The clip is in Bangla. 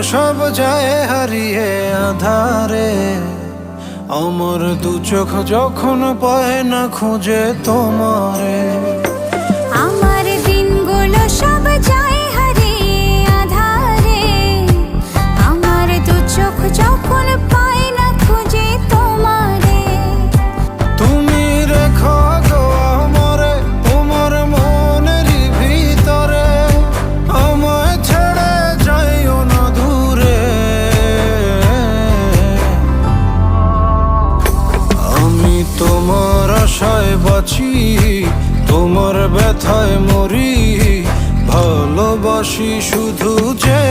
সব যায় হারিয়ে আধারে। আমার দু চোখ যখন পায় না খুঁজে তোমারে। আমার দিনগুলো সব যায় হারিয়ে আঁধারে। আমার দু চোখ যখন পায় না খুঁজে তোমারে। তুমি রেখো গো আমারে তোমার মনেরই ভিতরে, আমায় ছেড়ে যাইও না দূরে। আমি তোমার আশায় বাঁচি, তোমার ব্যথায় মরি, ভালোবাসি শুধু যে